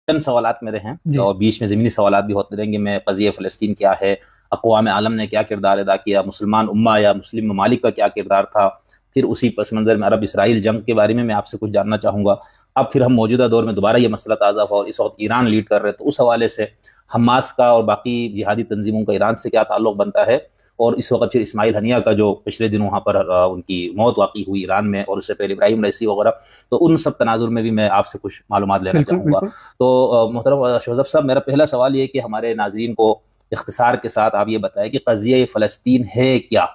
چند سوالات میرے ہیں اور بیچ میں ضمنی سوالات بھی ہوتے رہیں گے. میں قضیہ فلسطین کیا ہے، اقوام عالم نے کیا کردار ادا کیا، مسلمان امہ یا مسلم ممالک کا کیا کردار تھا، پھر اسی پس منظر میں عرب اسرائیل جنگ کے بارے میں آپ سے کچھ جاننا چاہوں گا. اب پھر ہم موجودہ دور میں دوبارہ یہ مسئلہ تازہ ہوا اور اس وقت ایران لیڈ کر رہے، تو اس حوالے سے حماس کا اور باقی جہادی تنظیموں کا ایران سے کیا تعلق بنتا ہے، اور اس وقت پھر اسماعیل ہنیہ کا جو پچھلے دن وہاں پر ان کی موت واقع ہوئی ایران میں، اور اس سے پہلے ابراہیم رئیسی وغیرہ، تو ان سب تناظر میں بھی میں آپ سے کچھ معلومات لینا چاہوں گا. تو محترم شوذب صاحب، میرا پہلا سوال یہ کہ ہمارے ناظرین کو اختصار کے ساتھ آپ یہ بتائیں کہ قضیہ فلسطین ہے کیا؟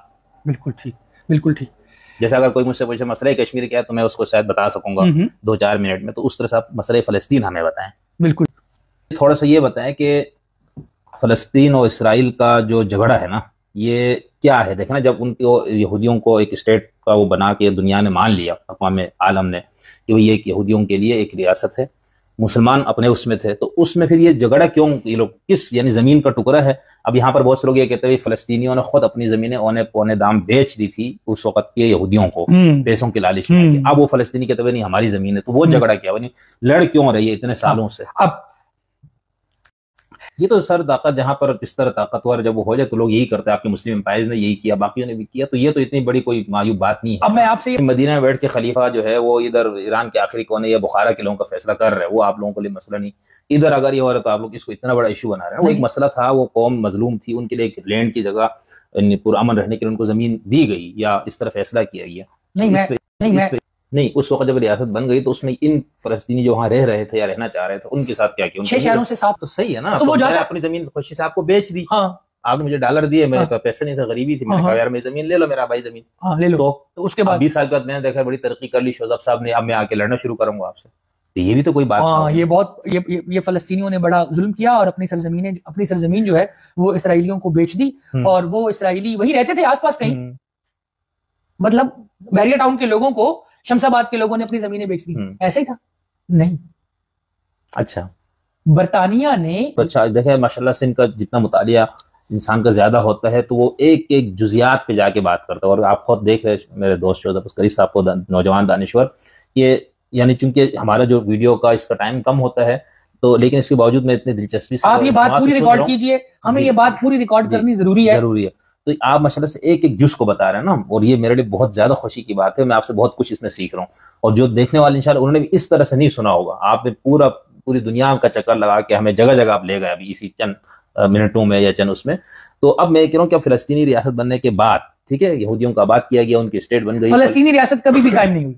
بالکل ٹھیک، بالکل ٹھیک. جیسے اگر کوئی مجھ سے پوچھے مسئلہ کشمیر کیا ہے تو میں اس کو شاید بتا سکوں گا 2-4 منٹ میں، تو اس طرح سے آپ مسئلہ فلسطین ہمیں بتائیں. بالکل. تھوڑا سا یہ بتائیں کہ فلسطین اور اسرائیل کا جو جھگڑا ہے نا، یہ کیا ہے؟ دیکھیں نا، جب ان کو یہودیوں کو ایک اسٹیٹ کا وہ بنا کے دنیا نے مان لیا، اقوام عالم نے، کہ وہ یہ ایک یہودیوں کے لیے ایک ریاست ہے، مسلمان اپنے اس میں تھے، تو اس میں پھر یہ جھگڑا کیوں؟ یہ لوگ کس، یعنی زمین کا ٹکڑا ہے. اب یہاں پر بہت سے لوگ یہ کہتے ہیں فلسطینیوں نے خود اپنی زمینیں اونے پونے دام بیچ دی تھی اس وقت کے یہودیوں کو پیسوں کی لالچ میں، اب وہ فلسطینی کہتے ہیں نہیں ہماری زمین ہے. تو وہ جھگڑا کیا، لڑ کیوں رہی ہے اتنے سالوں سے؟ اب یہ تو سر طاقت جہاں پر اس طرح طاقتور جب وہ ہو جائے تو لوگ یہی کرتے ہیں. آپ کے مسلم امپائرز نے یہی کیا، باقیوں نے بھی کیا، تو یہ تو اتنی بڑی کوئی معیوب بات نہیں ہے. اب میں آپ سے مدینہ میں بیٹھ کے خلیفہ جو ہے وہ ادھر ایران کے آخری کونے یا بخارا کے لوگوں کا فیصلہ کر رہے ہیں، وہ آپ لوگوں کے لیے مسئلہ نہیں. ادھر اگر یہ ہو رہا ہے تو آپ لوگ اس کو اتنا بڑا ایشو بنا رہے ہیں. وہ ایک مسئلہ تھا، وہ قوم مظلوم تھی، ان کے لیے ایک لینڈ کی جگہ پرامن رہنے کے لیے ان کو زمین دی گئی، یا اس طرح فیصلہ کیا گیا. نہیں، اس وقت جب ریاست بن گئی تو اس میں ان فلسطینی جو وہاں رہ رہے تھے یا رہنا چاہ رہے تھے ان کے ساتھ کیا کیا؟ 6 شہروں سے 7. تو صحیح ہے نا، تو میں نے اپنی زمین خوشی سے آپ کو بیچ دی. آپ نے مجھے ڈالر دیے، میرے پیسے نہیں تھے، غریبی تھی، میں نے کہا یار میری زمین لے لو، میرا بھائی زمین لے لو. تو اس کے بعد 20 سال کے بعد میں نے دیکھا بڑی ترقی کر لی شوذب صاحب نے، اب میں آ کے لڑنا شروع کروں گا آپ سے. تو یہ بھی تو کوئی بات نہیں. یہ فلسطینیوں نے بڑا ظلم کیا اور اپنی سرزمین جو ہے وہ اسرائیلیوں کو بیچ دی، اور وہ اسرائیلی وہی رہتے تھے آس پاس کہیں، مطلب بیریا ٹاؤن کے لوگوں کو شمس آباد کے لوگوں نے اپنی زمینیں بیچ دی. ایسے ہی تھا نہیں. اچھا، برطانیہ نے اچھا دیکھیں ماشاءاللہ سے ان کا جتنا مطالعہ انسان کا زیادہ ہوتا ہے تو وہ ایک ایک جزیات پہ جا کے بات کرتا ہے. اور آپ خود دیکھ رہے میرے دوست شوذب عسکری صاحب کو، نوجوان دانشور، کہ یعنی چونکہ ہمارا جو ویڈیو کا اس کا ٹائم کم ہوتا ہے تو لیکن اس کے باوجود میں اتنی دلچسپی سے آپ یہ بات پوری ریکارڈ کیجئے، ہمیں یہ بات پوری ریکارڈ کرنی ضروری ہے. تو آپ ماشاءاللہ سے ایک ایک جز کو بتا رہے ہیں نا، اور یہ میرے لیے بہت زیادہ خوشی کی بات ہے. میں آپ سے بہت کچھ اس میں سیکھ رہا ہوں، اور جو دیکھنے والے انشاءاللہ انہوں نے بھی اس طرح سے نہیں سنا ہوگا. آپ نے پوری دنیا کا چکر لگا کے ہمیں جگہ جگہ آپ لے گئے ابھی اسی چند منٹوں میں یا چند اس میں. تو اب میں کہہ رہا ہوں کہ فلسطینی ریاست بننے کے بعد ٹھیک ہے، یہودیوں کا آباد کیا گیا، ان کی اسٹیٹ بن گئی. فلسطینی ریاست کبھی بھی قائم نہیں ہوئی.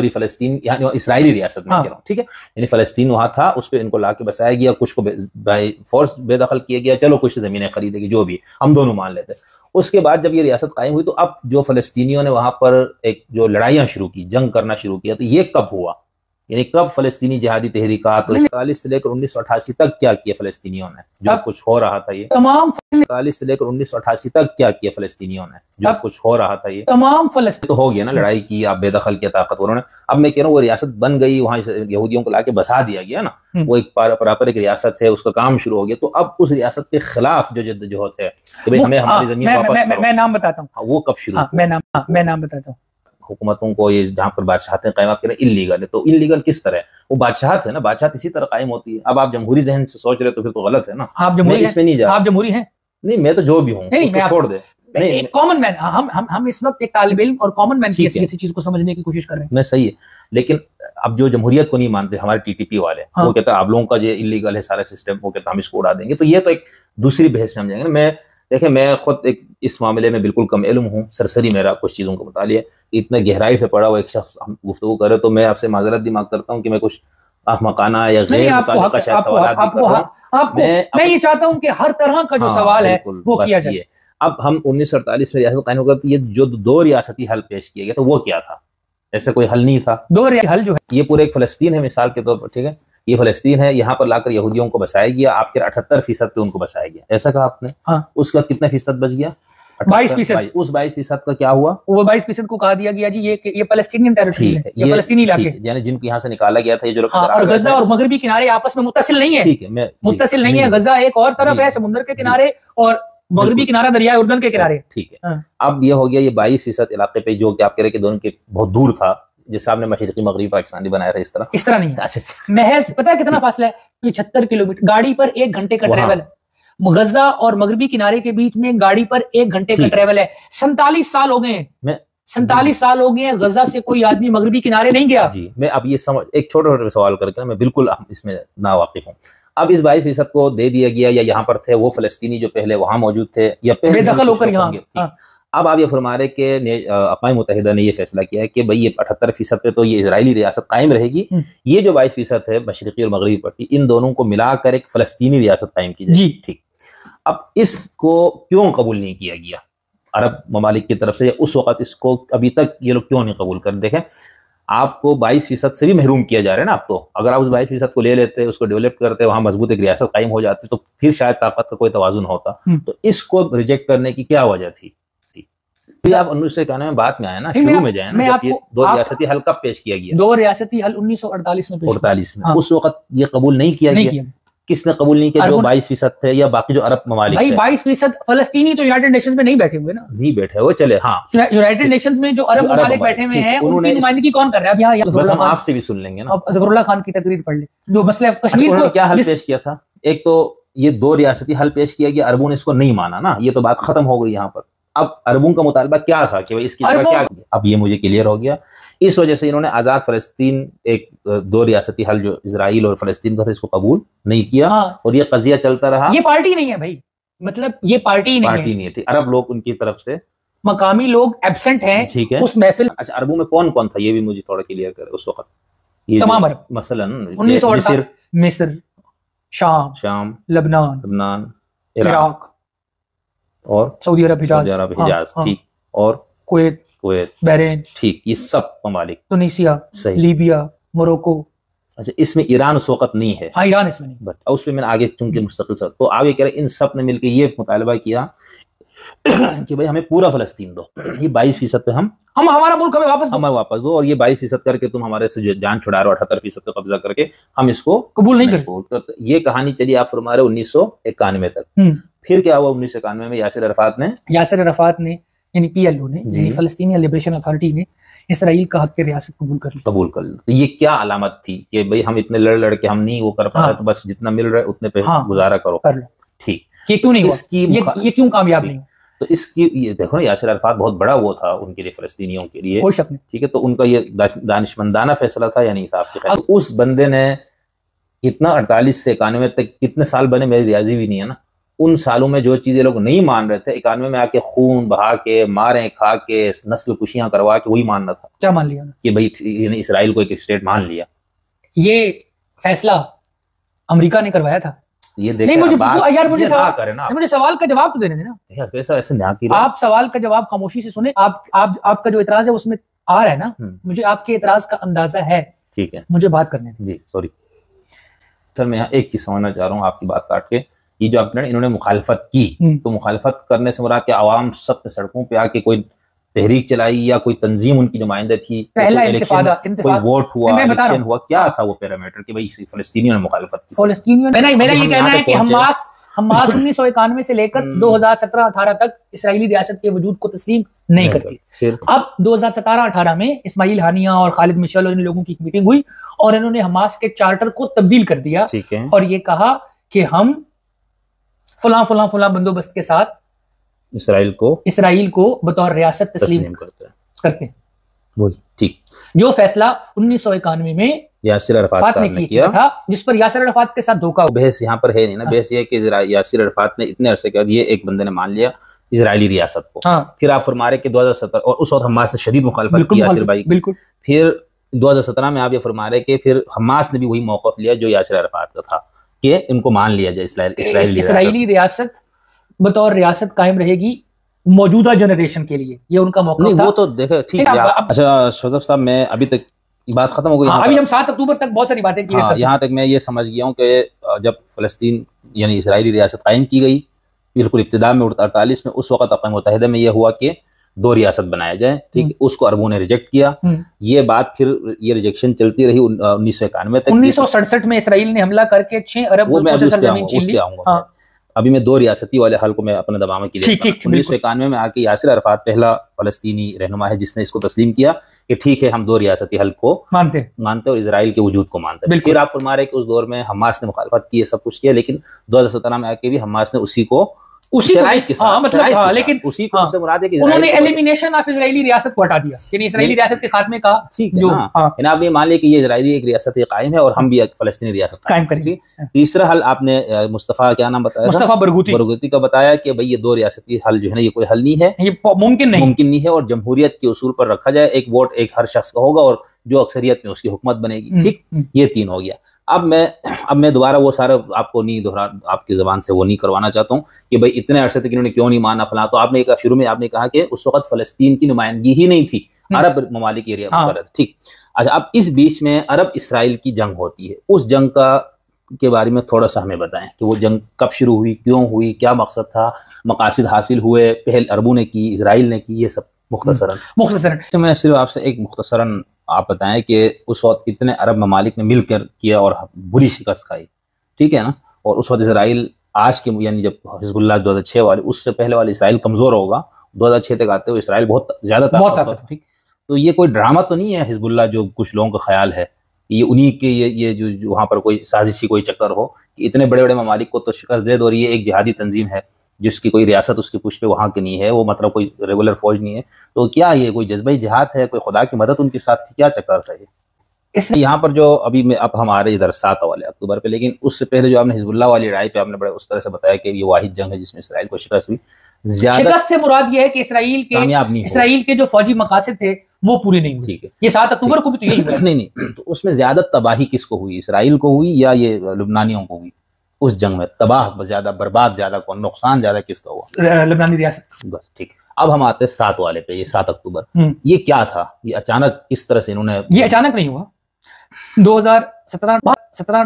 فلسطین یعنی اسرائیلی ریاست میں کہہ رہا ہوں، ٹھیک ہے، یعنی فلسطین وہاں تھا، اس پہ ان کو لا کے بسایا گیا، کچھ کو بائی فورس بے دخل کیا گیا، چلو کچھ زمینیں خریدے گی، جو بھی ہم دونوں مان لیتے. اس کے بعد جب یہ ریاست قائم ہوئی تو اب جو فلسطینیوں نے وہاں پر ایک جو لڑائیاں شروع کی، جنگ کرنا شروع کیا، تو یہ کب ہوا؟ یعنی کب فلسطینی جہادی تحریکات 1947 سے لے کر 1988 تک کیا کیا فلسطینیوں نے جو کچھ ہو رہا تھا؟ یہ تمام 1947 سے لے کر 1988 تک کیا کیا فلسطینیوں نے جو کچھ ہو رہا تھا؟ یہ تمام فلسطین تو ہو گیا نا، لڑائی کی، آپ بے دخل کیا طاقتوروں نے. اب میں کہہ رہا ہوں وہ ریاست بن گئی، وہاں یہودیوں کو لا کے بسا دیا گیا نا، وہ ایک پراپر ایک ریاست ہے، اس کا کام شروع ہو گیا. تو اب اس ریاست کے خلاف جو جدوجہد ہے کہ ہمیں ہماری زمین واپس کرو، میں نام بتاتا ہوں وہ کب شروع ہوا؟ میں نام بتاتا ہوں. حکومتوں کو یہ جہاں پر بادشاہتیں قائم آپ کر رہے ہیں انلیگل ہے، تو انلیگل کس طرح ہے؟ وہ بادشاہت ہے نا، بادشاہت اسی طرح قائم ہوتی ہے. اب آپ جمہوری ذہن سے سوچ رہے تو پھر تو غلط ہے نا. آپ جمہوری اس میں نہیں جا، آپ جمہوری ہیں؟ نہیں میں تو جو بھی ہوں اس کو چھوڑ دے. ایک کامن مین، ہم اس وقت ایک طالب علم اور کامن مین کی ایسی چیز کو سمجھنے کی کوشش کر رہے ہیں. میں صحیح ہے، لیکن اب جو جمہوریت کو نہیں مانتے ہمارے ٹی ٹی پی والے، وہ کہتے ہیں آپ لوگوں کا جو انلیگل ہے سارا سسٹم، وہ کہتے ہیں ہم اس کو اڑا دیں گے. تو یہ تو ایک دوسری بحث میں ہم جائیں گے. میں دیکھیں میں خود ایک اس معاملے میں بالکل کم علم ہوں، سرسری میرا کچھ چیزوں کا مطالعہ، اتنا گہرائی سے پڑھا ہوا ایک شخص ہم گفتگو کرے تو میں آپ سے معذرت بھی مانگ کرتا ہوں کہ میں کچھ احمقانہ یا غیر متعلقہ شاید سوالات بھی کر رہا ہوں. میں یہ چاہتا ہوں کہ ہر طرح کا جو سوال ہے وہ کیا جائے. اب ہم 1948 میں ریاست قائم ہو گئی، یہ جو 2 ریاستی حل پیش کیا گیا تو وہ کیا تھا؟ ایسا کوئی حل نہیں تھا. 2 حل جو ہے یہ پورے ایک فلسطین ہے مثال کے طور پر، ٹھیک ہے، یہ فلسطین ہے، یہاں پر لا کر یہودیوں کو بسایا گیا، آپ کے 78% پہ ان کو بسایا گیا، ایسا کہا آپ نے. اس کے بعد کتنا فیصد بچ گیا؟ 22%. اس 22% کا کیا ہوا؟ وہ 22% کو کہا دیا گیا جی یہ فلسطینین ٹیریٹری ہے، یہ فلسطینی علاقے، یعنی جن کو یہاں سے نکالا گیا تھا. یہ جو اور غزہ اور مغربی کنارے آپس میں متصل نہیں ہے، ٹھیک ہے، متصل نہیں ہے. غزہ ایک اور طرف ہے سمندر کے کنارے، اور مغربی کنارہ دریائے اردن کے کنارے. ٹھیک ہے، اب یہ ہو گیا یہ 22% علاقے پہ جو کہ آپ کہہ رہے کہ دونوں کے بہت دور تھا، جس صاحب نے مشرقی مغربی پاکستانی بنایا تھا اس طرح نہیں ہے. اچھا محض پتہ ہے کتنا فاصلہ ہے؟ 75 کلومیٹر گاڑی پر 1 گھنٹے کا ٹریول ہے. غزہ اور مغربی کنارے کے بیچ میں گاڑی پر 1 گھنٹے کا ٹریول ہے. 47 سال ہو گئے ہیں, 47 سال ہو گئے ہیں غزہ سے کوئی آدمی مغربی کنارے نہیں گیا. جی میں اب یہ سمجھ ایک چھوٹا سوال کر کے میں بالکل اس میں ناواقف ہوں. اب اس 22% کو دے دیا گیا, یا یہاں پر تھے وہ فلسطینی جو پہلے وہاں موجود تھے یا بے دخل ہو کر یہاں. اب آپ یہ فرما رہے کہ اقوام متحدہ نے یہ فیصلہ کیا ہے کہ بھئی یہ 78% پہ تو یہ اسرائیلی ریاست قائم رہے گی, یہ جو 22% ہے مشرقی اور مغربی پٹی, ان دونوں کو ملا کر ایک فلسطینی ریاست قائم کی جائے. جی ٹھیک. اب اس کو کیوں قبول نہیں کیا گیا عرب ممالک کی طرف سے, اس وقت اس کو ابھی تک یہ لوگ کیوں نہیں قبول کر؟ دیکھیں آپ کو 22% سے بھی محروم کیا جا رہا ہے نا. اب تو اگر آپ اس 22% کو لے لیتے, اس کو ڈیولپ کرتے, وہاں مضبوط ایک ریاست قائم ہو جاتی, تو پھر شاید طاقت کا کوئی توازن ہوتا. تو اس کو ریجیکٹ کرنے کی کیا وجہ تھی؟ آپ 1991 میں بات میں آئے نا, شروع میں جائیں نا, جب یہ 2 ریاستی حل کب پیش کیا گیا؟ 2 ریاستی حل 1948 میں پیش 48 میں. اس وقت یہ قبول نہیں کیا گیا. کس نے قبول نہیں کیا؟ جو 22% تھے یا باقی جو عرب ممالک تھے. 22% فلسطینی تو یونائٹڈ نیشنز میں نہیں بیٹھے ہوئے نا, نہیں بیٹھے ہوئے. چلے ہاں یونائٹڈ نیشنز میں جو عرب ممالک بیٹھے ہوئے ہیں ان کی نمائندگی کون کر رہا ہے؟ اب بس ہم آپ سے بھی سن لیں گے نا. ظفر اللہ خان کی تقریر پڑھ لیں جو مسئلہ کشمیر کو کیا حل پیش کیا تھا. ایک تو یہ 2 ریاستی حل پیش کیا گیا, عربوں نے اس کو نہیں مانا نا, یہ تو بات ختم ہو گئی یہاں پر. اب عربوں کا مطالبہ کیا تھا کہ اس کی جگہ کیا, اب یہ مجھے کلیئر ہو گیا. اس وجہ سے انہوں نے آزاد فلسطین ایک 2 ریاستی حل جو اسرائیل اور فلسطین کا تھا, اس کو قبول نہیں کیا, اور یہ قضیہ چلتا رہا. یہ پارٹی نہیں ہے بھائی, مطلب یہ پارٹی نہیں ہے. عرب لوگ ان کی طرف سے مقامی لوگ ایبسنٹ ہیں. ٹھیک ہے اس محفل. اچھا عربوں میں کون کون تھا یہ بھی مجھے تھوڑا کلیئر کرے اس وقت. تمام عرب مثلا مصر, شام, لبنان, عراق اور سعودی عرب, حجاز, ٹھیک, اور کویت, بحرین, ٹھیک, یہ سب ممالک. تونسیا, لیبیا, موروکو. اچھا اس میں ایران اس وقت نہیں ہے. ہاں ایران اس میں نہیں, اس میں آگے چونکہ مستقل سب, تو آپ یہ کہہ رہے ہیں ان سب نے مل کے یہ مطالبہ کیا کہ بھائی ہمیں پورا فلسطین دو, یہ 22% پہ ہم ہمارا ملک ہمیں واپس دو, اور یہ 22% کر کے تم ہمارے سے جان چھڑا رہے ہو, 78% پہ قبضہ کر کے ہم اس کو قبول نہیں کرتے. یہ کہانی چلی آپ فرما رہے 1991 تک. پھر کیا ہوا 1991 میں؟ یاسر عرفات نے یعنی PLO نے, یعنی فلسطینی لبریشن اتھارٹی نے اسرائیل کا حق ریاست قبول کر لی. تو یہ کیا علامت تھی کہ بھئی ہم اتنے لڑ کے ہم نہیں وہ کر پا رہے, تو بس جتنا مل رہا ہے اتنے پہ گزارا کرو, کر لو. ٹھیک, یہ کیوں نہیں ہوا, یہ کیوں کامیاب نہیں؟ تو اس کی یہ دیکھو نا, یاسر عرفات بہت بڑا وہ تھا ان کے لیے, فلسطینیوں کے لیے, کوئی شک نہیں. ٹھیک ہے, تو ان کا یہ دانشمندانہ فیصلہ تھا یا نہیں تھا آپ کے خیال؟ اس بندے نے کتنا 48 سے 91 تک کتنے سال بنے, میری ریاضی بھی نہیں ہے نا, ان سالوں میں جو چیزیں لوگ نہیں مان رہے تھے, 91 میں آ کے خون بہا کے, ماریں کھا کے, نسل کشیاں کروا کے وہی ماننا تھا. کیا مان لیا کہ بھئی اسرائیل کو ایک اسٹیٹ مان لیا. یہ فیصلہ امریکہ نے کروایا تھا. یہ دیکھیں مجھے سوال کا جواب تو دینے دینا. آپ سوال کا جواب خاموشی سے سنیں. آپ کا جو اعتراض ہے اس میں آ رہا ہے نا, مجھے آپ کے اعتراض کا اندازہ ہے. ٹھیک ہے, مجھے بات کرنے دیں. جی سوری سر, میں یہاں ایک چیز سمجھنا چاہ رہا ہوں آپ کی بات کاٹ کے. یہ جو انہوں نے مخالفت کی, تو مخالفت کرنے سے مراد کہ عوام سب سڑکوں پہ آ کے کوئی تحریک چلائی یا کوئی تنظیم ان کی نمائندہ تھی, کوئی ووٹ ہوا, الیکشن ہوا, کیا تھا وہ پیرامیٹر کہ بھئی فلسطینیوں نے مخالفت کی؟ میرا یہ کہنا ہے کہ حماس 1991 سے لے کر 2017-18 تک اسرائیلی ریاست کے وجود کو تسلیم نہیں کرتی. اب 2017-18 میں اسماعیل ہانیہ اور خالد مشعل اور ان لوگوں کی میٹنگ ہوئی, اور انہوں نے حماس کے چارٹر کو تبدیل کر دیا, اور یہ کہا کہ ہم فلاں بندوبست کے ساتھ اسرائیل کو بطور ریاست تسلیم کرتے ہیں. ٹھیک, جو فیصلہ 1991 میں یاسر عرفات نے کیا تھا, جس پر یاسر عرفات کے ساتھ دھوکہ. بحث یہاں پر ہے نہیں نا, بحث یہ ہے کہ یاسر عرفات نے اتنے عرصے کے بعد یہ ایک بندے نے مان لیا اسرائیلی ریاست کو. پھر آپ فرما رہے کہ 2017, اور اس وقت حماس نے شدید مخالفت کی یاسر بھائی کی. پھر 2017 میں آپ یہ فرما رہے کہ پھر حماس نے بھی وہی موقف لیا جو یاسر عرفات کا تھا, کہ ان کو مان لیا جائے اسرائیلی ریاست بطور ریاست قائم رہے گی موجودہ جنریشن کے لیے. یہ ان کا موقف تھا. وہ تو دیکھیں ٹھیک ہے. اچھا شوزف صاحب, میں ابھی تک بات ختم ہو گئی, ابھی ہم 7 اکتوبر تک بہت ساری باتیں کی. یہاں تک میں یہ سمجھ گیا ہوں کہ جب فلسطین یعنی اسرائیلی ریاست قائم کی گئی بالکل ابتدا میں 48 میں, اس وقت اقوام متحدہ میں یہ ہوا کہ 2 ریاست بنایا جائے. ٹھیک ہے, اس کو عربوں نے ریجیکٹ کیا. یہ بات پھر یہ ریجیکشن چلتی رہی 1991 تک. 1967 میں اسرائیل نے حملہ کر کے 6 ارب وہ میں زمین چھین لی. ابھی میں دو ریاستی والے حل کو میں اپنے دباؤ میں کلیئر کروں. 1991 میں آ کے یاسر عرفات پہلا فلسطینی رہنما ہے جس نے اس کو تسلیم کیا کہ ٹھیک ہے ہم دو ریاستی حل کو مانتے اور اسرائیل کے وجود کو مانتے. پھر آپ فرما رہے کہ اس دور میں حماس نے مخالفت کی ہے, سب کچھ کیا, لیکن 2017 میں آ کے بھی حماس نے اسی کو لیکن انہوں نے ایلیمینیشن آف اسرائیلی ریاست کو ہٹا دیا, یعنی اسرائیلی ریاست کے خاتمے کا. آپ یہ مان لیں کہ یہ اسرائیلی ایک ریاست قائم ہے اور ہم بھی ایک فلسطینی ریاست قائم کریں گے. تیسرا حل آپ نے مصطفیٰ کیا نام بتایا, مصطفیٰ برغوثی کا بتایا کہ بھئی یہ دو ریاستی حل جو ہے نا یہ کوئی حل نہیں ہے, یہ ممکن نہیں ہے, اور جمہوریت کے اصول پر رکھا جائے, ایک ووٹ ایک ہر شخص کا ہوگا اور جو اکثریت میں اس کی حکومت بنے گی. ٹھیک, یہ تین ہو گیا. اب میں دوبارہ وہ سارا آپ کو نہیں آپ کی زبان سے وہ نہیں کروانا چاہتا ہوں کہ بھئی اتنے عرصے تک انہوں نے کیوں نہیں مانا فلاں. تو آپ نے شروع میں آپ نے کہا کہ اس وقت فلسطین کی نمائندگی ہی نہیں تھی, عرب ممالک ایریا میں. ٹھیک, اچھا اب اس بیچ میں عرب اسرائیل کی جنگ ہوتی ہے, اس جنگ کے بارے میں تھوڑا سا ہمیں بتائیں کہ وہ جنگ کب شروع ہوئی, کیوں ہوئی, کیا مقصد تھا, مقاصد حاصل ہوئے, پہل عربوں نے کی, اسرائیل نے کی, یہ سب مختصراً میں صرف آپ سے ایک مختصراً آپ بتائیں کہ اس وقت اتنے عرب ممالک نے مل کر کیا اور بری شکست کھائی, ٹھیک ہے نا, اور اس وقت اسرائیل آج کے یعنی جب حزب اللہ 2006 والے اس سے پہلے والے اسرائیل کمزور ہوگا, 2006 تک آتے ہوئے اسرائیل بہت زیادہ طاقتور. ٹھیک, تو یہ کوئی ڈرامہ تو نہیں ہے حزب اللہ جو کچھ لوگوں کا خیال ہے یہ انہی کے یہ جو وہاں پر کوئی سازشی کوئی چکر ہو کہ اتنے بڑے بڑے ممالک کو تو شکست دے دو, اور یہ ایک جہادی تنظیم ہے جس کی کوئی ریاست اس کے پشت پہ وہاں کی نہیں ہے, وہ مطلب کوئی ریگولر فوج نہیں ہے. تو کیا یہ کوئی جذبہ جہاد ہے, کوئی خدا کی مدد ان کے ساتھ تھی, کیا چکر تھا یہ؟ اس یہاں پر جو ابھی اب ہم آ رہے ادھر 7 والے اکتوبر پہ, لیکن اس سے پہلے جو آپ نے حزب اللہ والی لڑائی پہ آپ نے بڑے اس طرح سے بتایا کہ یہ واحد جنگ ہے جس میں اسرائیل کو شکست ہوئی. شکست سے مراد یہ ہے کہ اسرائیل کے جو فوجی مقاصد تھے وہ پورے نہیں ہوئے. ٹھیک ہے, یہ 7 اکتوبر کو بھی تو یہی ہوا. نہیں, تو اس میں زیادہ تباہی کس کو ہوئی, اسرائیل کو ہوئی یا یہ لبنانیوں کو ہوئی؟ اس جنگ میں تباہ زیادہ, برباد زیادہ کون, نقصان زیادہ کس کا ہوا؟ لبنانی ریاست. بس ٹھیک. اب ہم آتے ہیں 7 والے پہ, یہ 7 اکتوبر یہ کیا تھا, یہ اچانک کس طرح سے انہوں نے, یہ اچانک نہیں ہوا. 2017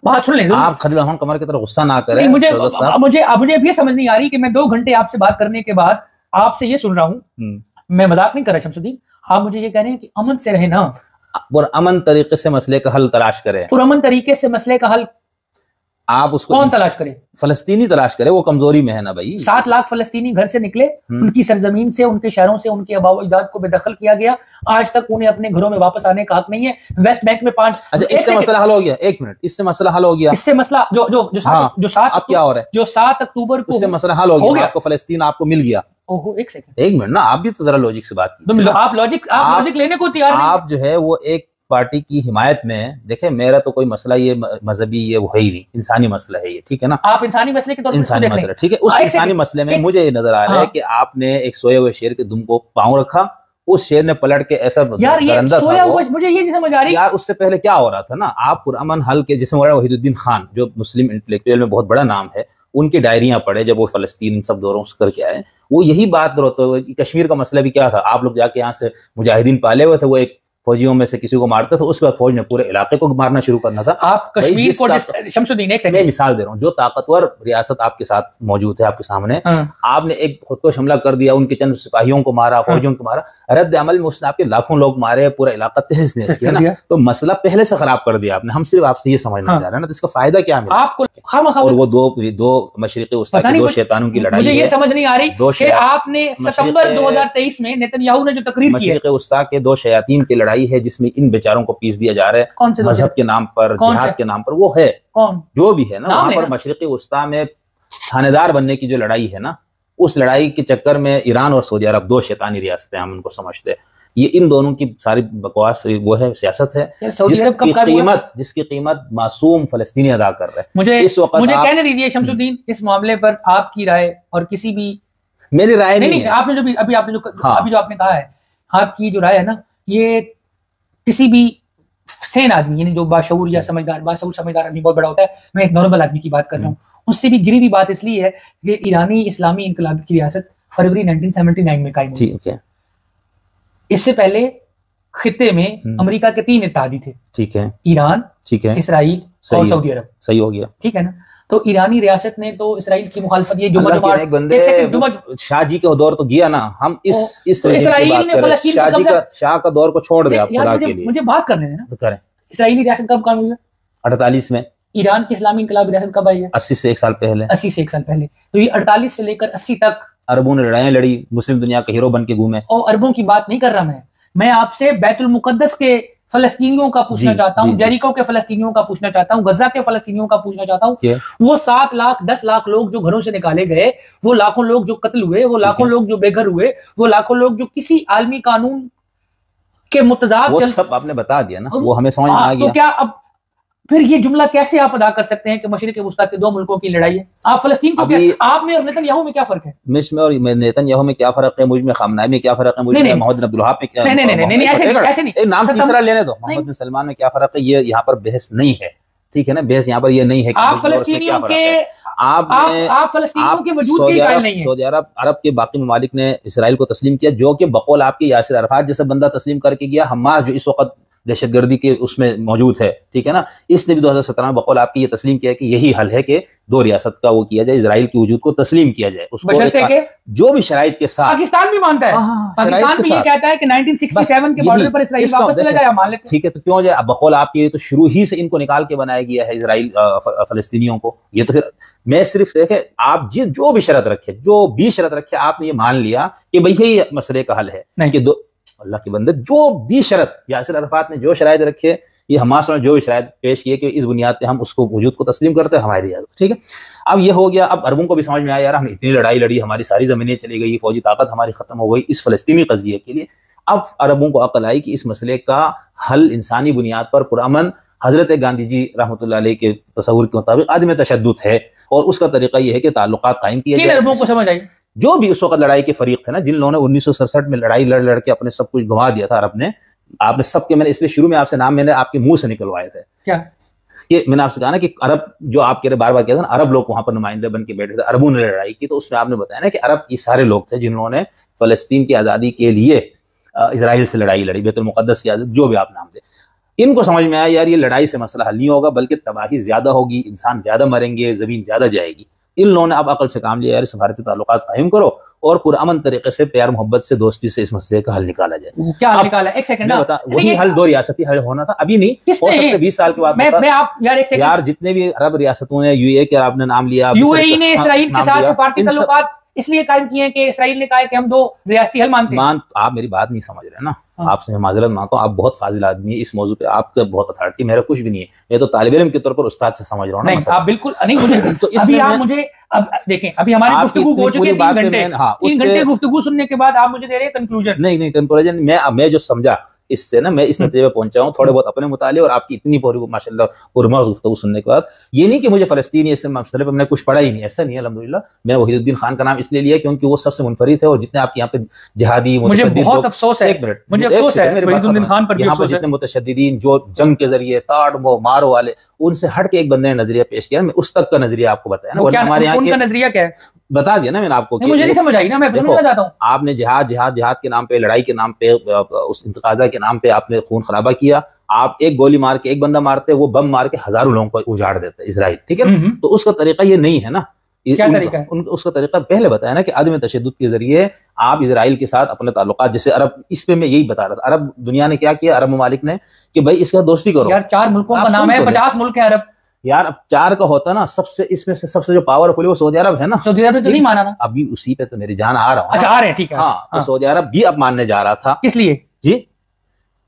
بات سن لیں, آپ خلیل الرحمن قمر کی طرح غصہ نہ کریں. مجھے اب یہ سمجھ نہیں آ رہی کہ میں 2 گھنٹے آپ سے بات کرنے کے بعد آپ سے یہ سن رہا ہوں, میں مذاق نہیں کر رہا شمس الدین, آپ مجھے یہ کہہ رہے ہیں کہ امن سے رہے نا, امن طریقے سے مسئلے کا حل تلاش کریں. امن طریقے سے مسئلے کا حل آپ اس کو کون تلاش کرے؟ فلسطینی تلاش کرے, وہ کمزوری میں ہے نا بھائی. 7 لاکھ فلسطینی گھر سے نکلے, ان کی سرزمین سے, ان کے شہروں سے, ان کے آباء و اجداد کو بے دخل کیا گیا, آج تک انہیں اپنے گھروں میں واپس آنے کا حق نہیں ہے. ویسٹ بینک میں 5. اچھا, اس سے مسئلہ حل ہو گیا, ایک منٹ, اس سے مسئلہ حل ہو گیا, اس سے مسئلہ جو 7 کیا ہو رہا ہے, جو 7 اکتوبر کو اس سے مسئلہ حل ہو گیا, آپ کو فلسطین آپ کو مل گیا. ایک سیکنڈ, ایک منٹ نا, آپ بھی تو ذرا لوجک سے بات کیجیے. آپ لوجک لینے کو تیار نہیں. آپ جو ہے وہ ایک پارٹی کی حمایت میں, دیکھیں میرا تو کوئی مسئلہ یہ مذہبی یہ وہ ہے ہی نہیں, انسانی مسئلہ ہے یہ, ٹھیک ہے نا, آپ انسانی مسئلے کے طور پر انسانی مسئلہ, ٹھیک ہے. اس انسانی مسئلے میں مجھے یہ نظر آ رہا ہے کہ آپ نے ایک سوئے ہوئے شیر کے دم کو پاؤں رکھا, اس شیر نے پلٹ کے ایسا درندہ تھا وہ, مجھے یہ نہیں سمجھ آ رہی یار. اس سے پہلے کیا ہو رہا تھا نا, آپ پرامن حل کے, جسے مولانا وحید الدین خان جو مسلم انٹلیکچوئل میں بہت بڑا نام ہے, ان کی ڈائریاں پڑھے جب وہ فلسطین سب دوروں سے کر کے آئے, وہ یہی بات ہوتے ہوئے کشمیر کا مسئلہ بھی کیا تھا, آپ لوگ جا کے یہاں سے مجاہدین پالے ہوئے تھے, وہ ایک فوجیوں میں سے کسی کو مارتا تھا, اس کے بعد فوج نے پورے علاقے کو مارنا شروع کرنا تھا. آپ کشمیر کو, شمس الدین ایک سیکنڈ, میں مثال دے رہا ہوں, جو طاقتور ریاست آپ کے ساتھ موجود ہے آپ کے سامنے, آپ نے ایک خودکش حملہ کر دیا, ان کے چند سپاہیوں کو مارا, فوجیوں کو مارا, رد عمل میں اس نے آپ کے لاکھوں لوگ مارے, پورا علاقہ تہس نہس کیا نا, تو مسئلہ پہلے سے خراب کر دیا آپ نے. ہم صرف آپ سے یہ سمجھنا چاہ رہے ہیں نا, تو اس کا فائدہ کیا ملا آپ کو؟ اور وہ دو مشرقی وسطی کے 2 شیطانوں کی لڑائی, مجھے یہ سمجھ نہیں آ رہی کہ آپ نے ستمبر 2023 میں نیتن یاہو نے جو تقریر کی ہے, مشرقی وسطی کے 2 شیاطین کی لڑائی ہے جس میں ان بیچاروں کو پیس دیا جا رہا ہے مذہب کے نام پر, جہاد کے نام پر. وہ ہے جو بھی ہے نا وہاں پر مشرقی وسطی میں تھانے دار بننے کی جو لڑائی ہے نا, اس لڑائی کے چکر میں ایران اور سعودی عرب 2 شیطانی ریاستیں ہم ان کو سمجھتے ہیں. یہ ان دونوں کی ساری بکواس وہ ہے, سیاست ہے جس کی قیمت معصوم فلسطینی ادا کر رہے ہیں. مجھے کہنے دیجیے شمس الدین, اس معاملے پر آپ کی رائے اور کسی بھی, میری رائے نہیں ہے, آپ نے جو ابھی آپ نے کہا ہے, آپ کی جو رائے ہے نا, یہ کسی بھی سین آدمی, یعنی جو باشعور یا سمجھدار آدمی بہت بڑا ہوتا ہے, میں ایک نارمل آدمی کی بات کر رہا ہوں, اس سے بھی گری ہوئی بات اس لیے ہے کہ ایرانی اسلامی انقلاب کی ریاست فروری 1979 میں قائم ہوئی. اس سے پہلے خطے میں امریکہ کے 3 اتحادی تھے, ٹھیک ہے, ایران, ٹھیک ہے, اسرائیل اور سعودی عرب. صحیح ہو گیا, ٹھیک ہے نا. تو ایرانی ریاست نے تو اسرائیل کی مخالفت, یہ شاہ جی کا دور تو گیا نا, ہم اس شاہ کا دور کو چھوڑ دیں آپ خدا کے لیے. مجھے بات کرنے دینا, اسرائیلی ریاست کب قائم ہوئی؟ 48 میں. ایران کی اسلامی انقلابی ریاست کب آئی ہے؟ 80 سے 1 سال پہلے. 80 سے 1 سال پہلے. تو یہ 48 سے لے کر 80 تک عربوں نے لڑائیاں لڑی, مسلم دنیا کے ہیرو بن کے گھومے. اور عربوں کی بات نہیں کر رہا میں آپ سے بیت المقدس کے فلسطینیوں کا پوچھنا چاہتا ہوں, جیریکو کے فلسطینیوں کا پوچھنا چاہتا ہوں, غزہ کے فلسطینیوں کا پوچھنا چاہتا ہوں. وہ 7 لاکھ 10 لاکھ لوگ جو گھروں سے نکالے گئے, وہ لاکھوں لوگ جو قتل ہوئے, وہ لاکھوں لوگ جو بے گھر ہوئے, وہ لاکھوں لوگ جو کسی عالمی قانون کے متضاد, وہ سب آپ نے بتا دیا نا, وہ ہمیں سمجھ میں آ گیا. تو کیا اب پھر یہ جملہ کیسے آپ ادا کر سکتے ہیں کہ مشرق وسطیٰ کے 2 ملکوں کی لڑائی ہے؟ آپ فلسطین کو آپ میں اور نیتن یاہو میں کیا فرق ہے؟ مجھ میں اور نیتن یاہو میں کیا فرق ہے, مجھ میں خامنہ میں کیا فرق ہے, مجھ میں محمد بن عبد الوہاب میں کیا, نہیں ایسے نہیں, نام تیسرا لینے دو, محمد بن سلمان میں کیا فرق ہے, یہ یہاں پر بحث نہیں ہے, ٹھیک ہے نا, بحث یہاں پر یہ نہیں ہے کہ آپ فلسطینیوں کے وجود کے قائل نہیں ہیں. سعودی عرب کے باقی ممالک نے اسرائیل کو تسلیم کیا, جو کہ بقول آپ کے یاسر عرفات جیسا بندہ تسلیم کر کے گیا. حماس جو اس وقت دہشت گردی کے اس میں موجود ہے, ٹھیک ہے نا, اس نے بھی 2017 میں بقول آپ کی یہ تسلیم کیا کہ یہی حل ہے کہ 2 ریاست کا وہ کیا جائے, اسرائیل کے وجود کو تسلیم کیا جائے, اس کو جو بھی شرائط کے ساتھ. پاکستان بھی مانتا ہے, پاکستان بھی یہ کہتا ہے کہ 1967 کے بارڈر پر اسرائیل واپس چلا جائے, مان لیتے. ٹھیک ہے, تو کیوں جائے, بقول آپ کی تو شروع ہی سے ان کو نکال کے بنایا گیا ہے اسرائیل فلسطینیوں کو. یہ تو پھر میں صرف دیکھیں آپ جو بھی شرط رکھے آپ نے یہ مان لیا کہ بھئی یہی مسئلے کا حل ہے کہ اللہ کے بندے, جو بھی شرط یاسر عرفات نے جو شرائط رکھے, یہ حماس نے جو بھی شرائط پیش کیے کہ اس بنیاد پہ ہم اس کو وجود کو تسلیم کرتے ہیں ہماری ریاست, ٹھیک ہے. اب یہ ہو گیا, اب عربوں کو بھی سمجھ میں آیا یار ہم نے اتنی لڑائی لڑی, ہماری ساری زمینیں چلی گئی, فوجی طاقت ہماری ختم ہو گئی اس فلسطینی قضیے کے لیے. اب عربوں کو عقل آئی کہ اس مسئلے کا حل انسانی بنیاد پر پرامن حضرت گاندھی جی رحمۃ اللہ علیہ کے تصور کے مطابق عدم تشدد ہے, اور اس کا طریقہ یہ ہے کہ تعلقات قائم کیے جائیں. عربوں کو سمجھ آئی, جو بھی اس وقت لڑائی کے فریق تھے نا, جن لوگوں نے 1967 میں لڑائی لڑ کے اپنے سب کچھ گنوا دیا تھا عرب نے, آپ نے سب کے, میں نے اس لیے شروع میں آپ سے نام میں نے آپ کے منہ سے نکلوائے تھے, کیا کہ میں نے آپ سے کہا نا کہ عرب جو آپ کہہ رہے بار بار کہا تھا نا, عرب لوگ وہاں پر نمائندے بن کے بیٹھے تھے, عربوں نے لڑائی کی, تو اس میں آپ نے بتایا نا کہ عرب یہ سارے لوگ تھے جنہوں نے فلسطین کی آزادی کے لیے اسرائیل سے لڑائی لڑی, بیت المقدس کی آزادی, جو بھی آپ نام دیں. ان کو سمجھ میں آیا یار یہ لڑائی سے مسئلہ حل نہیں ہوگا, بلکہ تباہی زیادہ ہوگی, انسان زیادہ مریں گے, زمین زیادہ جائے گی. ان لوگوں نے اب عقل سے کام لیا, یار سفارتی تعلقات قائم کرو اور پرامن طریقے سے پیار محبت سے دوستی سے اس مسئلے کا حل نکالا جائے. کیا حل نکالا؟ ایک سیکنڈ, وہی حل 2 ریاستی حل ہونا تھا, ابھی نہیں ہو سکتے 20 سال کے بعد. یار جتنے بھی عرب ریاستوں نے یو اے کے آپ نے نام لیا, یو اے ای نے اسرائیل کے ساتھ سفارتی تعلقات اس لیے قائم کیے ہیں کہ اسرائیل نے کہا کہ ہم 2 ریاستی حل مانتے ہیں. آپ میری بات نہیں سمجھ رہے نا, آپ سے معذرت مانگتا ہوں, آپ بہت فاضل آدمی ہیں, اس موضوع پہ آپ کا بہت اتھارٹی, میرا کچھ بھی نہیں ہے, میں تو طالب علم کے طور پر استاد سے سمجھ رہا ہوں. نہیں آپ بالکل نہیں, مجھے اب دیکھیں, ابھی ہماری گفتگو ہو چکی ہے 3 گھنٹے گفتگو سننے کے بعد آپ مجھے دے رہے ہیں کنکلوژن. نہیں کنکلوژن میں جو سمجھا اس سے نا, میں اس نتیجے پہ پہنچا ہوں تھوڑے بہت اپنے مطالعے اور آپ کی اتنی ماشاءاللہ پرمغز گفتگو سننے کے بعد. یہ نہیں کہ مجھے فلسطینی اس مسئلے پہ میں نے کچھ پڑھا ہی نہیں, ایسا نہیں ہے الحمدللہ. میں وحید الدین خان کا نام اس لیے لیا کیونکہ وہ سب سے منفرد ہے, اور جتنے آپ کے یہاں پہ جہادی متشدد, بہت افسوس ہے, مجھے افسوس ہے وحید الدین خان پر, یہاں پر جتنے متشددین جو جنگ کے ذریعے تاڑ مارو والے, ان سے ہٹ کے ایک بندے نے نظریہ پیش کیا, میں اس تک کا نظریہ آپ کو بتایا نا. ہمارے یہاں کا نظریہ کیا ہے بتا دیا نا میں نے آپ کو, مجھے نہیں سمجھ آئی نا, میں سمجھنا چاہتا ہوں. آپ نے جہاد کے نام پہ, لڑائی کے نام پہ, اس انتقاضہ کے نام پہ آپ نے خون خرابہ کیا. آپ ایک گولی مار کے ایک بندہ مارتے, وہ بم مار کے ہزاروں لوگوں کو اجاڑ دیتے اسرائیل, ٹھیک ہے نا. تو اس کا طریقہ یہ نہیں ہے نا. کیا طریقہ ہے اس کا طریقہ پہلے بتایا نا کہ عدم تشدد کے ذریعے آپ اسرائیل کے ساتھ اپنے تعلقات, جیسے عرب, اس پہ میں یہی بتا رہا تھا, عرب دنیا نے کیا کیا, عرب ممالک نے, کہ بھائی اس کا دوستی کرو. یار 4 ملکوں کا نام ہے, 50 ملک ہے عرب. یار اب 4 کا ہوتا نا, سب سے اس میں سے سب سے جو پاورفل ہے وہ سعودی عرب ہے نا. سعودی عرب نے تو نہیں مانا نا, ابھی اسی پہ تو میری جان آ رہا ہوں. اچھا آ رہے ہیں, ٹھیک ہے. ہاں, سعودی عرب بھی اب ماننے جا رہا تھا. کس لیے جی,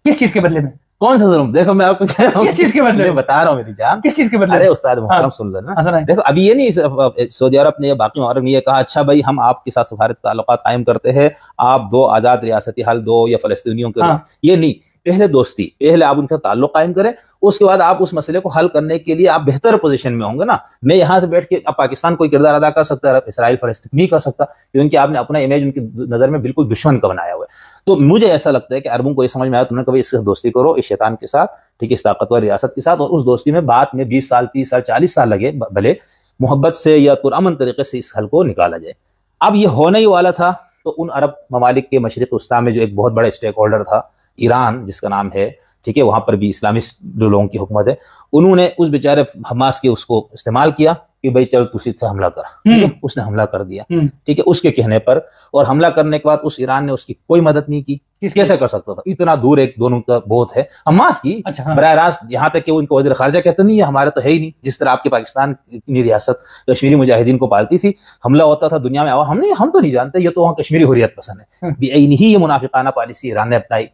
کس چیز کے بدلے میں, کون سا ظلم؟ دیکھو میں آپ کو کہہ رہا ہوں, کس چیز کے بدلے میں بتا رہا ہوں میری جان, کس چیز کے بدلے؟ ارے استاد محترم سن لینا. دیکھو ابھی یہ نہیں سعودی عرب نے, باقی عرب نے یہ کہا اچھا بھائی ہم آپ کے ساتھ سفارتی تعلقات قائم کرتے ہیں, آپ 2 آزاد ریاستی حل دو یا فلسطینیوں کے, یہ نہیں. پہلے دوستی, پہلے آپ ان کا تعلق قائم کریں, اس کے بعد آپ اس مسئلے کو حل کرنے کے لیے آپ بہتر پوزیشن میں ہوں گے نا. میں یہاں سے بیٹھ کے اب پاکستان کوئی کردار ادا کر سکتا ہے, اسرائیل فلسطین نہیں کر سکتا, کیونکہ آپ نے اپنا امیج ان کی نظر میں بالکل دشمن کا بنایا ہوا ہے. تو مجھے ایسا لگتا ہے کہ عربوں کو یہ سمجھ میں آیا, تم نے کبھی اس سے دوستی کرو اس شیطان کے ساتھ, ٹھیک ہے, اس طاقتور ریاست کے ساتھ, اور اس دوستی میں بعد میں 20 سال 30 سال 40 سال لگے, بھلے محبت سے یا پرامن طریقے سے اس حل کو نکالا جائے. اب یہ ہونے ہی والا تھا, تو ان عرب ممالک کے مشرق وسطیٰ میں جو ایک بہت بڑا اسٹیک ہولڈر تھا ایران جس کا نام ہے، ٹھیک ہے، وہاں پر بھی اسلامسٹ جو لوگوں کی حکومت ہے، انہوں نے اس بیچارے حماس کے اس کو استعمال کیا کہ بھائی چل تو سے حملہ کر، ٹھیک ہے، اس نے حملہ کر دیا، ٹھیک ہے، اس کے کہنے پر، اور حملہ کرنے کے بعد اس ایران نے اس کی کوئی مدد نہیں کی. کیسے کر سکتا تھا؟ اتنا دور ایک دونوں کا بہت ہے حماس کی براہ راست، یہاں تک کہ ان کو وزیر خارجہ کہتے نہیں ہے ہمارے تو ہے ہی نہیں. جس طرح آپ کے پاکستان اتنی ریاست کشمیری مجاہدین کو پالتی تھی، حملہ ہوتا تھا دنیا میں ہم تو نہیں جانتے، یہ تو وہاں کشمیری حریت پسند ہے. بعین ہی یہ منافقانہ پالیسی ایران نے اپنائی،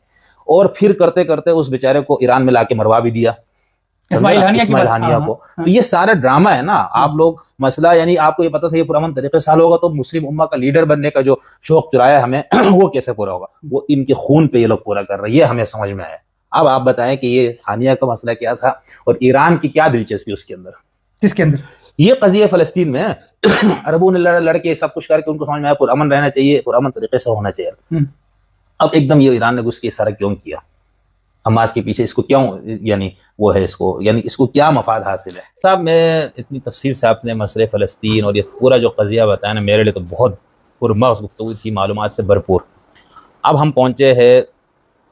اور پھر کرتے کرتے اس بیچارے کو ایران میں لا کے مروا بھی دیا، اسماعیل ہانیہ کو. تو یہ سارا ڈرامہ ہے نا. آپ لوگ مسئلہ، یعنی آپ کو یہ پتا تھا یہ پرامن طریقے سے حل ہوگا، تو مسلم امہ کا لیڈر بننے کا جو شوق چرایا ہمیں وہ کیسے پورا ہوگا؟ وہ ان کے خون پہ یہ لوگ پورا کر رہے ہیں، یہ ہمیں سمجھ میں آیا. اب آپ بتائیں کہ یہ ہانیہ کا مسئلہ کیا تھا اور ایران کی کیا دلچسپی اس کے اندر؟ کس کے اندر؟ یہ قضیہ فلسطین میں عربوں نے لڑ کے سب کچھ کر کے ان کو سمجھ میں آیا پرامن رہنا چاہیے، پرامن طریقے سے ہونا چاہیے. اب ایک دم یہ ایران نے گھس کے سارا کیوں کیا؟ حماس کے پیچھے اس کو کیوں، یعنی وہ ہے اس کو، یعنی اس کو کیا مفاد حاصل ہے؟ صاحب میں اتنی تفصیل سے آپ نے مسئلہ فلسطین اور یہ پورا جو قضیہ بتایا نا، میرے لیے تو بہت پرمغز گفتگو تھی، معلومات سے بھرپور. اب ہم پہنچے ہیں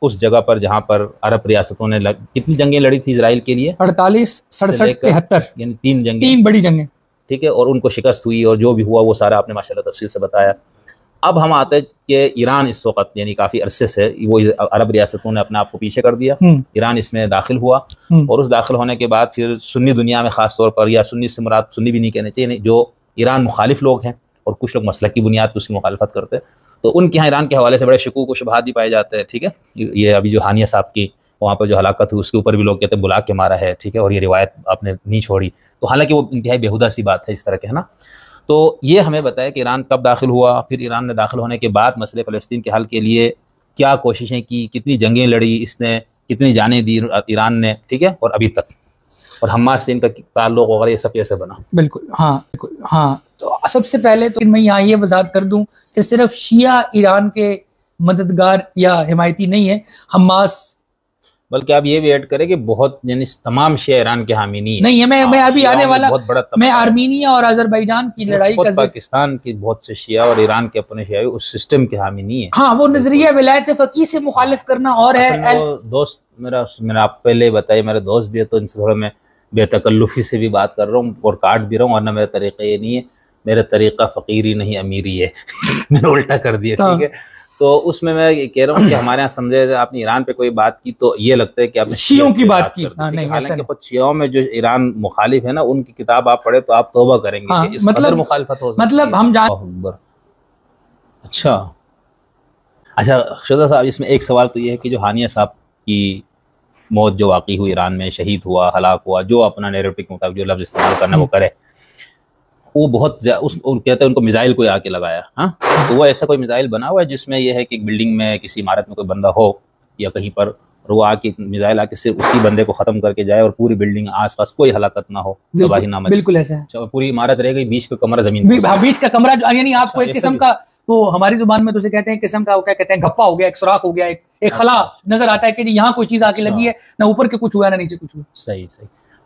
اس جگہ پر جہاں پر عرب ریاستوں نے کتنی جنگیں لڑی تھی اسرائیل کے لیے؟ 48، 67، 73، یعنی 3 جنگیں، 3 بڑی جنگیں، ٹھیک ہے، اور ان کو شکست ہوئی اور جو بھی ہوا وہ سارا آپ نے ماشاءاللہ تفصیل سے بتایا. اب ہم آتے ہیں کہ ایران اس وقت یعنی کافی عرصے سے وہ عرب ریاستوں نے اپنے آپ کو پیچھے کر دیا، ایران اس میں داخل ہوا، اور اس داخل ہونے کے بعد پھر سنی دنیا میں خاص طور پر، یا سنی سے مراد سنی بھی نہیں کہنے چاہیے، جو ایران مخالف لوگ ہیں اور کچھ لوگ مسلک کی بنیاد پر اس کی مخالفت کرتے ہیں، تو ان کے یہاں ایران کے حوالے سے بڑے شکوک و شبہات بھی پائے جاتے ہیں. ٹھیک ہے، یہ ابھی جو ہانیہ صاحب کی وہاں پر جو ہلاکت ہوئی اس کے اوپر بھی لوگ کہتے ہیں بلا کے مارا ہے، ٹھیک ہے، اور یہ روایت آپ نے نہیں چھوڑی، تو حالانکہ وہ انتہائی بیہودہ سی بات ہے اس طرح کہنا. تو یہ ہمیں بتایا کہ ایران کب داخل ہوا، پھر ایران نے داخل ہونے کے بعد مسئلہ فلسطین کے حل کے لیے کیا کوششیں کی، کتنی جنگیں لڑی اس نے، کتنی جانیں دی ایران نے، ٹھیک ہے، اور ابھی تک، اور حماس سے ان کا تعلق وغیرہ یہ سب کیسے بنا. بالکل، ہاں بالکل، ہاں. تو سب سے پہلے تو میں یہاں یہ وضاحت کر دوں کہ صرف شیعہ ایران کے مددگار یا حمایتی نہیں ہے حماس، بلکہ آپ یہ بھی ایڈ کریں کہ بہت، یعنی تمام شیعہ ایران کے حامی نہیں ہے. میں ابھی آنے والا، میں آرمینیا اور آذربائیجان کی لڑائی کا، پاکستان کی بہت سے شیعہ اور ایران کے اپنے شیعہ اس سسٹم کے حامی نہیں ہے. ہاں، وہ نظریہ ولایت فقیہ سے مخالف کرنا اور ہے. دوست میرا آپ پہلے بتائیے، میرے دوست بھی ہے، تو ان سے تھوڑا میں بے تکلفی سے بھی بات کر رہا ہوں اور کاٹ بھی رہا ہوں، ورنہ میرا طریقہ یہ نہیں ہے، میرا طریقہ فقیری نہیں امیری ہے. میں نے الٹا کر دیا، ٹھیک ہے. تو اس میں کہہ رہا ہوں کہ ہمارے یہاں سمجھے آپ نے ایران پہ کوئی بات کی تو یہ لگتا ہے کہ آپ نے شیعوں کی بات کی، حالانکہ خود شیعوں میں جو ایران مخالف ہے نا، ان کی کتاب آپ پڑھے تو آپ توبہ کریں گے کہ اس قدر مخالفت ہو سکتی ہے. مطلب ہم اچھا شہزاد صاحب، اس میں ایک سوال تو یہ ہے کہ جو ہانیہ صاحب کی موت جو واقعی ہوئی ایران میں، شہید ہوا، ہلاک ہوا، جو اپنا نیریٹو کے مطابق جو لفظ استعمال کرنا وہ کرے، وہ بہت کہتے ہیں ان کو میزائل کوئی آ کے لگایا. ہاں، تو وہ ایسا کوئی میزائل بنا ہوا ہے جس میں یہ ہے کہ ایک بلڈنگ میں کسی عمارت میں کوئی بندہ ہو یا کہیں پر، اور وہ آ کے میزائل آ کے صرف اسی بندے کو ختم کر کے جائے اور پوری بلڈنگ آس پاس کوئی ہلاکت نہ ہو، تباہی نہ مچے؟ بالکل ایسا ہے. پوری عمارت رہ گئی، بیچ کا کمرہ زمین، بیچ کا کمرہ، یعنی آپ کو ایک قسم کا، وہ ہماری زبان میں تو اسے کہتے ہیں قسم کا، وہ کیا کہتے ہیں، گھپا ہو گیا، ایک سوراخ ہو گیا، ایک خلا نظر آتا ہے کہ یہاں کوئی چیز آ کے لگی ہے، نہ اوپر کے کچھ ہوا نہ نیچے کچھ ہوا. صحیح.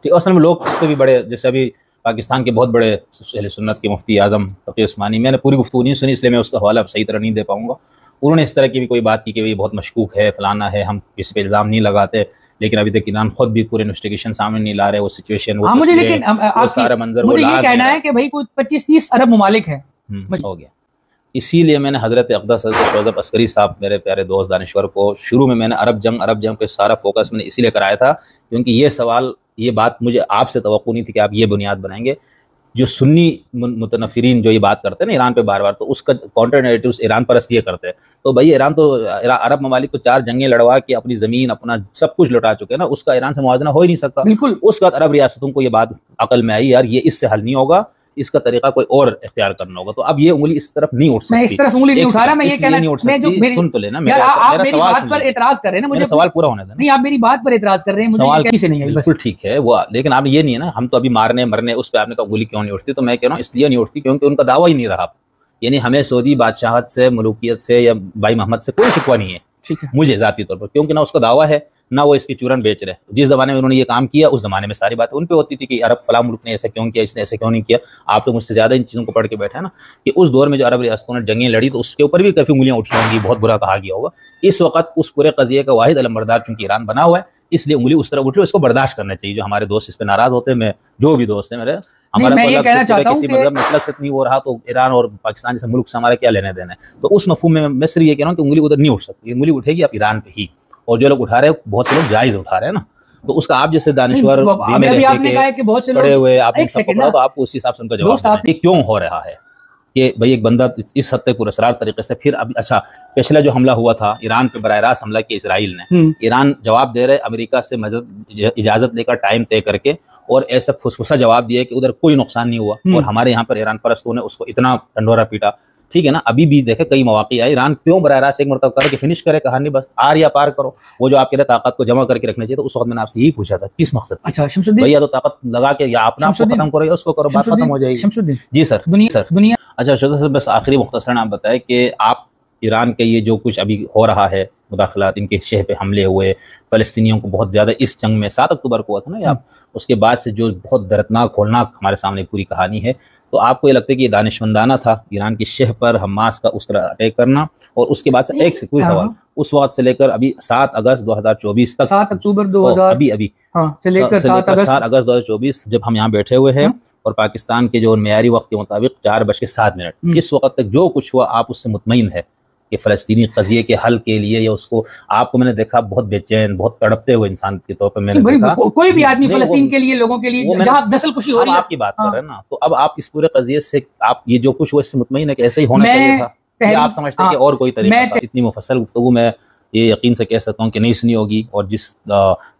ٹھیک. اصل میں لوگ اس پہ بھی بڑے، جیسے ابھی پاکستان کے بہت بڑے اہل سنت کے مفتی اعظم تقی عثمانی، میں نے پوری گفتگو نہیں سنی اس لیے میں اس کا حوالہ صحیح طرح نہیں دے پاؤں گا. انہوں نے اس طرح کی بھی کوئی بات کی کہ یہ بہت مشکوک ہے، فلانا ہے، ہم کسی پہ الزام نہیں لگاتے، لیکن ابھی تک ایران خود بھی پورے انویسٹیگیشن سامنے نہیں لا رہے، وہ سچویشن، وہ مجھے لیکن سارا منظر، مجھے یہ کہنا ہے کہ بھائی کوئی 25-30 ارب ممالک ہیں. ہو گیا. اسی لیے میں نے حضرت اقدس حضرت شوذب عسکری صاحب، میرے پیارے دوست دانشور کو، شروع میں نے عرب جنگ پہ سارا فوکس میں نے اسی لیے کرایا تھا کیونکہ یہ سوال، یہ بات مجھے آپ سے توقع نہیں تھی کہ آپ یہ بنیاد بنائیں گے. جو سنی متنفرین جو یہ بات کرتے ہیں نا ایران پہ بار بار، تو اس کا کانٹر نیریٹیوز ایران پرست یہ کرتے ہیں. تو بھائی ایران تو، عرب ممالک تو 4 جنگیں لڑوا کے اپنی زمین اپنا سب کچھ لوٹا چکے ہیں نا، اس کا ایران سے موازنہ ہو ہی نہیں سکتا. بالکل. اس کا عرب ریاستوں کو یہ بات عقل میں آئی، یار یہ اس سے حل نہیں ہوگا، اس کا طریقہ کوئی اور اختیار کرنا ہوگا. تو اب یہ انگلی اس طرف نہیں اٹھ سکتی. میں اس طرف انگلی نہیں اٹھا رہا، میں یہ کہنا، میں جو سن تو لینا، آپ میری بات پر اعتراض کر رہے ہیں نا، مجھے سوال پورا ہونے دینا. نہیں، آپ میری بات پر اعتراض کر رہے ہیں، مجھے کسی نہیں آئی. بالکل ٹھیک ہے وہ، لیکن آپ یہ نہیں ہے نا، ہم تو ابھی مارنے مرنے اس پہ آپ نے کہا انگلی کیوں نہیں اٹھتی، تو میں کہہ رہا ہوں اس لیے نہیں اٹھتی کیونکہ ان کا دعویٰ ہی نہیں رہا. یعنی ہمیں سعودی بادشاہت سے، ملوکیت سے یا بھائی محمد سے کوئی شکوہ نہیں ہے. مجھے ذاتی طور پر، کیونکہ نہ اس کا دعویٰ ہے نہ وہ اس کی چورن بیچ رہے. جس زمانے میں انہوں نے یہ کام کیا اس زمانے میں ساری باتیں ان پہ ہوتی تھی کہ عرب فلاں ملک نے ایسا کیوں کیا، اس نے ایسا کیوں نہیں کیا. آپ تو مجھ سے زیادہ ان چیزوں کو پڑھ کے بیٹھے ہیں نا کہ اس دور میں جو عرب ریاستوں نے جنگیں لڑی تو اس کے اوپر بھی کافی انگلیاں اٹھی ہوں گی، بہت برا کہا گیا ہوگا. اس وقت اس پورے قضیے کا واحد علمبردار چونکہ ایران بنا ہوا ہے، اس لیے انگلی اس طرح اٹھ رہی ہے، اس کو برداشت کرنا چاہیے. جو ہمارے دوست اس پہ ناراض ہوتے ہیں، میں جو بھی دوست ہیں میرے، ہمارا کسی مذہب مسلک سے نہیں ہو رہا تو ایران اور پاکستان جیسے ملک سے ہمارا کیا لینے دینا ہے. تو اس مفہوم میں صرف یہ کہہ رہا ہوں کہ انگلی ادھر نہیں اٹھ سکتی، انگلی اٹھے گی اب ایران پہ ہی. اور جو لوگ اٹھا رہے ہیں بہت سے لوگ جائز اٹھا رہے ہیں نا، تو اس کا آپ جیسے دانشور بہت سے پڑے ہوئے آپ نے سب پڑھا تو آپ کو اسی حساب سے ان کا جواب یہ کیوں ہو رہا ہے کہ بھئی ایک بندہ اس حد تک پراسرار طریقے سے. پھر اب اچھا پچھلا جو حملہ ہوا تھا ایران پہ، براہ راست حملہ کیا اسرائیل نے، ایران جواب دے رہے امریکہ سے اجازت لے کر ٹائم طے کر کے، اور ایسا پھسپھسا جواب دیا کہ ادھر کوئی نقصان نہیں ہوا، اور ہمارے یہاں پر ایران پرستوں نے اس کو اتنا ڈنڈورا پیٹا. ٹھیک ہے نا، ابھی بھی دیکھیں کئی مواقع آئے ایران کیوں براہ راست ایک مرتبہ کر کے فنش کرے کہانی، بس آر یا پار کرو. وہ جو آپ کے لیے طاقت کو جمع کر کے رکھنا چاہیے، تو اس وقت میں نے آپ سے یہی پوچھا تھا کس مقصد. اچھا شمس الدین بھیا تو طاقت لگا کے یا اپنا آپ کو ختم کرو یا اس کو کرو، بات ختم ہو جائے گی. شمس الدین جی سر. دنیا اچھا شوزہ صاحب بس آخری مختصراً آپ بتائیں کہ آپ ایران کے یہ جو کچھ ابھی ہو رہا ہے مداخلات، ان کے شہر پہ حملے ہوئے، فلسطینیوں کو بہت زیادہ اس جنگ میں 7 اکتوبر کو ہوا تھا نا، یا اس کے بعد سے جو بہت دردناک ہولناک ہمارے سامنے پوری کہانی ہے، تو آپ کو یہ لگتا ہے کہ یہ دانشمندانہ تھا ایران کے شہر پر حماس کا اس طرح اٹیک کرنا؟ اور اس کے بعد سے ایک سے کوئی سوال، اس وقت سے لے کر ابھی 7 اگست 2024 تک، 7 اکتوبر 2000 ابھی سے لے کر 7 اگست 2024 جب ہم یہاں بیٹھے ہوئے ہیں، اور پاکستان کے جو معیاری وقت کے مطابق 4:07 اس وقت تک جو کچھ ہوا، آپ اس سے مطمئن ہے کہ فلسطینی قضیے کے حل کے لیے، یا اس کو آپ کو میں نے دیکھا بہت بے چین، بہت تڑپتے ہوئے انسان کے طور پر میں نے دیکھا. کوئی بھی آدمی فلسطین کے لیے، لوگوں کے لیے جہاں نسل کشی ہو رہی ہے، آپ کی بات کر رہے ہیں نا، تو اب آپ اس پورے قضیے سے آپ یہ جو کچھ ہوا اس سے مطمئن ہے کہ ایسے ہی ہونا چاہیے تھا، یا آپ سمجھتے ہیں کہ اور کوئی طریقہ تھا؟ اتنی مفصل گفتگو میں یہ یقین سے کہہ سکتا ہوں کہ نہیں سنی ہوگی، اور جس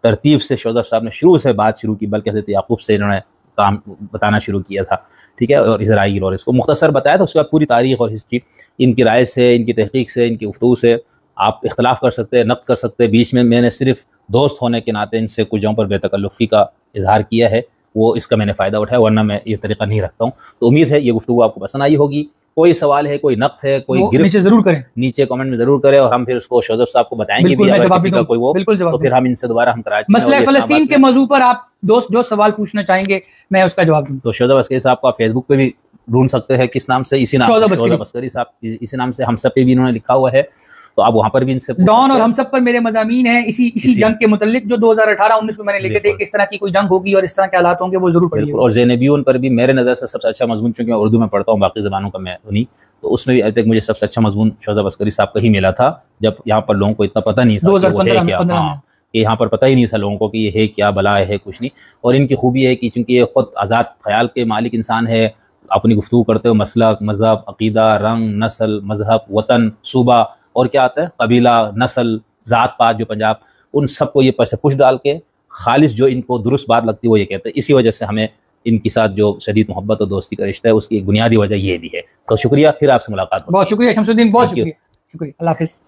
ترتیب سے شوذہ صاحب نے شروع سے بات شروع کی، بلکہ حضرت یعقوب سے انہوں نے کام بتانا شروع کیا تھا، ٹھیک ہے، اور اسرائیل، اور اس کو مختصر بتایا تھا. اس کے بعد پوری تاریخ اور ہسٹری ان کی رائے سے، ان کی تحقیق سے، ان کی گفتگو سے آپ اختلاف کر سکتے ہیں، نقد کر سکتے ہیں. بیچ میں نے صرف دوست ہونے کے ناطے ان سے کچھ جگہوں پر بے تکلفی کا اظہار کیا ہے، وہ اس کا میں نے فائدہ اٹھایا، ورنہ میں یہ طریقہ نہیں رکھتا ہوں. تو امید ہے یہ گفتگو آپ کو پسند آئی ہوگی. کوئی سوال ہے، کوئی نقد ہے، کوئی گرفت، نیچے ضرور کریں، نیچے کمنٹ میں ضرور کریں، اور ہم پھر اس کو شوذہ صاحب کو بتائیں گے بھی اگر کسی کا کوئی وہ، تو پھر ہم ان سے دوبارہ ہم کراچی میں مسئلہ فلسطین کے موضوع پر آپ دوست جو سوال پوچھنا چاہیں گے میں اس کا جواب دوں. تو شوذہ عسکری صاحب کو آپ فیس بک پہ بھی ڈھونڈ سکتے ہیں، کس نام سے؟ اسی نام سے شوذہ عسکری صاحب، اسی نام سے. ہم سب پہ بھی انہوں نے لکھا ہوا ہے، تو آپ وہاں پر بھی ان سے ڈان اور ہم سب پر میرے مضامین ہیں اسی جنگ کے متعلق جو 2018-19 میں میں نے لکھے تھے کہ اس طرح کی کوئی جنگ ہوگی اور اس طرح کے حالات ہوں گے، وہ ضرور پڑھیے. اور زینبیون پر بھی میرے نظر سے سب سے اچھا مضمون، چونکہ میں اردو میں پڑھتا ہوں، باقی زبانوں کا میں نہیں، تو اس میں بھی ابھی تک مجھے سب سے اچھا مضمون شوذہ عسکری صاحب کا ہی ملا تھا، جب یہاں پر لوگوں کو اتنا پتہ نہیں تھا کہ وہ ہے کیا. کہ یہاں پر پتہ ہی نہیں تھا لوگوں کو کہ یہ ہے کیا، بلا ہے کچھ نہیں. اور ان کی خوبی ہے کہ چونکہ یہ خود آزاد خیال کے مالک انسان ہے، اپنی گفتگو کرتے ہوئے مسلک، مذہب، عقیدہ، رنگ، نسل، مذہب، وطن، صوبہ، اور کیا آتا ہے قبیلہ، نسل، ذات پات، جو پنجاب، ان سب کو یہ پیسے پش ڈال کے خالص جو ان کو درست بات لگتی ہے وہ یہ کہتے ہیں. اسی وجہ سے ہمیں ان کے ساتھ جو شدید محبت اور دوستی کا رشتہ ہے، اس کی ایک بنیادی وجہ یہ بھی ہے. تو شکریہ، پھر آپ سے ملاقات ہوگی. بہت شکریہ شمس الدین، بہت شکریہ. اللہ حافظ.